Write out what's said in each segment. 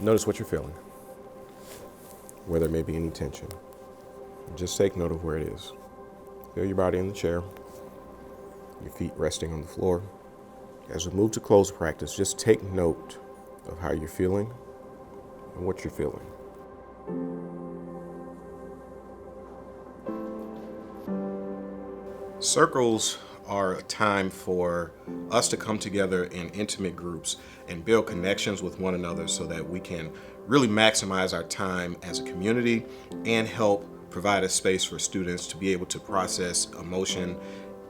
Notice what you're feeling, where there may be any tension. Just take note of where it is. Feel your body in the chair, your feet resting on the floor. As we move to close practice, just take note of how you're feeling and what you're feeling. Circles are a time for us to come together in intimate groups and build connections with one another so that we can really maximize our time as a community and help provide a space for students to be able to process emotion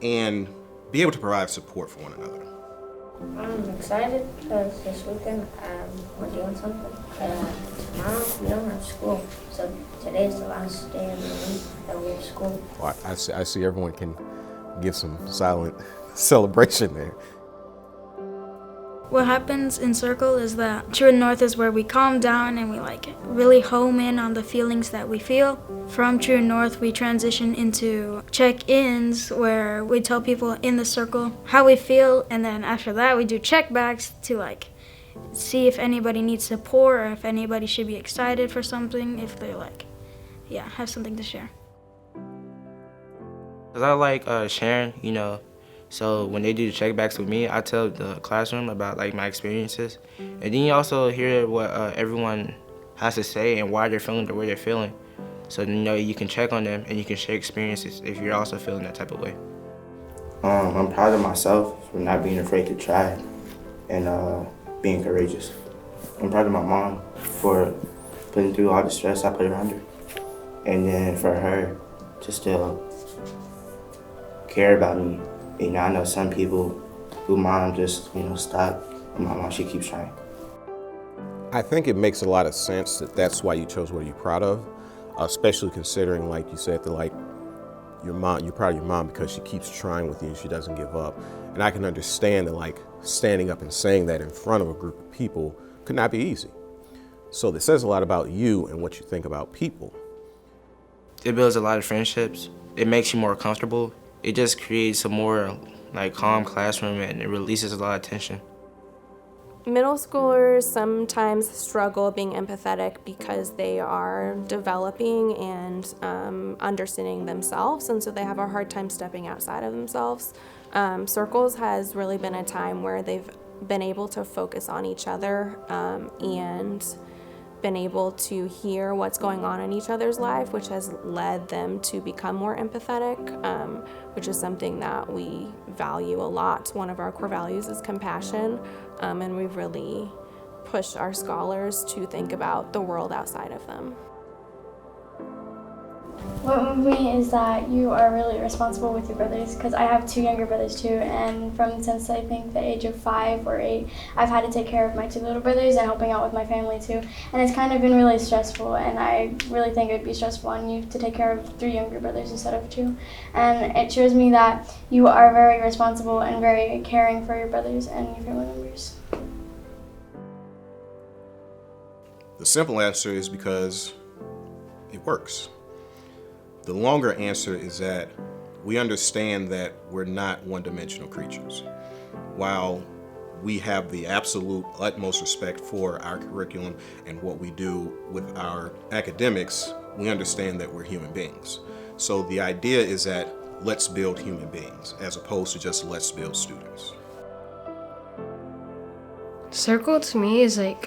and be able to provide support for one another. I'm excited because this weekend we're doing something. Tomorrow we don't have school, so today's the last day of the week that we have school. Well, I see everyone can give some silent celebration there. What happens in Circle is that True North is where we calm down and we really home in on the feelings that we feel. From True North, we transition into check-ins where we tell people in the circle how we feel, and then after that we do check-backs to see if anybody needs support or if anybody should be excited for something, if they have something to share. Cause I like sharing, so when they do the checkbacks with me, I tell the classroom about my experiences, and then you also hear what everyone has to say and why they're feeling the way they're feeling. So you can check on them and you can share experiences if you're also feeling that type of way. I'm proud of myself for not being afraid to try and being courageous. I'm proud of my mom for putting through all the stress I put her under, and then for her to still care about me. I know some people who mom just, stop. My mom, she keeps trying. I think it makes a lot of sense that that's why you chose what you're proud of, especially considering, like you said, that your mom, you're proud of your mom because she keeps trying with you and she doesn't give up. And I can understand that standing up and saying that in front of a group of people could not be easy. So this says a lot about you and what you think about people. It builds a lot of friendships. It makes you more comfortable. It just creates a more calm classroom, and it releases a lot of tension. Middle schoolers sometimes struggle being empathetic because they are developing and understanding themselves, and so they have a hard time stepping outside of themselves. Circles has really been a time where they've been able to focus on each other and been able to hear what's going on in each other's life, which has led them to become more empathetic, which is something that we value a lot. One of our core values is compassion, and we've really pushed our scholars to think about the world outside of them. What moved me is that you are really responsible with your brothers, because I have two younger brothers too, and since I think the age of 5 or 8, I've had to take care of my 2 little brothers and helping out with my family too, and it's kind of been really stressful, and I really think it would be stressful on you to take care of 3 younger brothers instead of 2, and it shows me that you are very responsible and very caring for your brothers and your family members. The simple answer is because it works. The longer answer is that we understand that we're not one-dimensional creatures. While we have the absolute utmost respect for our curriculum and what we do with our academics, we understand that we're human beings. So the idea is that let's build human beings as opposed to just let's build students. Circle to me is a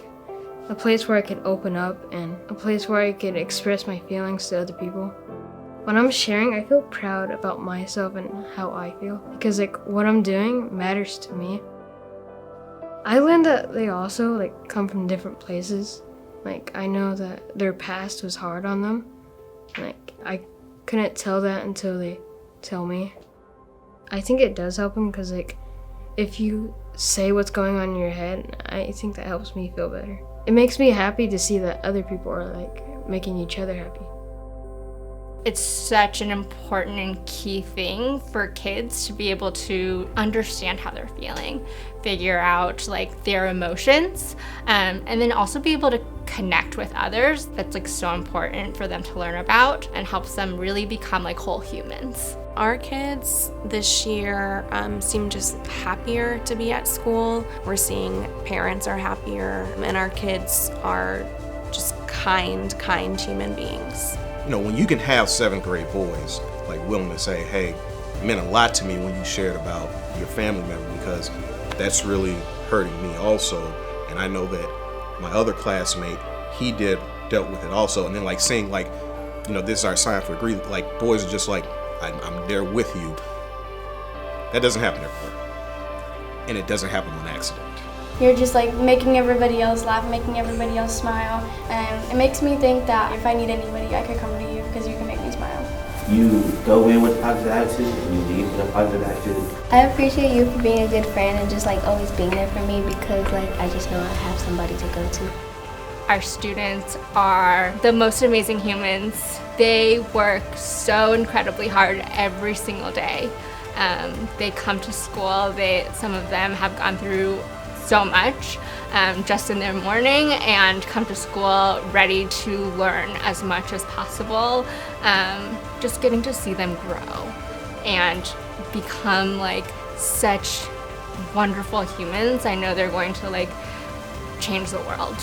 place where I can open up and a place where I can express my feelings to other people. When I'm sharing, I feel proud about myself and how I feel, because what I'm doing matters to me. I learned that they also come from different places. I know that their past was hard on them. I couldn't tell that until they tell me. I think it does help them because if you say what's going on in your head, I think that helps me feel better. It makes me happy to see that other people are making each other happy. It's such an important and key thing for kids to be able to understand how they're feeling, figure out their emotions, and then also be able to connect with others. That's so important for them to learn about and helps them really become whole humans. Our kids this year seem just happier to be at school. We're seeing parents are happier, and our kids are just kind human beings. You know, when you can have 7th grade boys like willing to say, hey, it meant a lot to me when you shared about your family member, because that's really hurting me also. And I know that my other classmate, he dealt with it also. And then like saying like, you know, this is our sign for agreement. Like boys are just like, I'm there with you. That doesn't happen everywhere. And it doesn't happen on accident. You're just like making everybody else laugh, making everybody else smile, and it makes me think that if I need anybody, I could come to you because you can make me smile. You go in with a positive attitude and you leave with a positive attitude. I appreciate you for being a good friend and just like always being there for me, because like I just know I have somebody to go to. Our students are the most amazing humans. They work so incredibly hard every single day. They come to school, some of them have gone through so much just in their morning, and come to school ready to learn as much as possible. Just getting to see them grow and become like such wonderful humans. I know they're going to like change the world.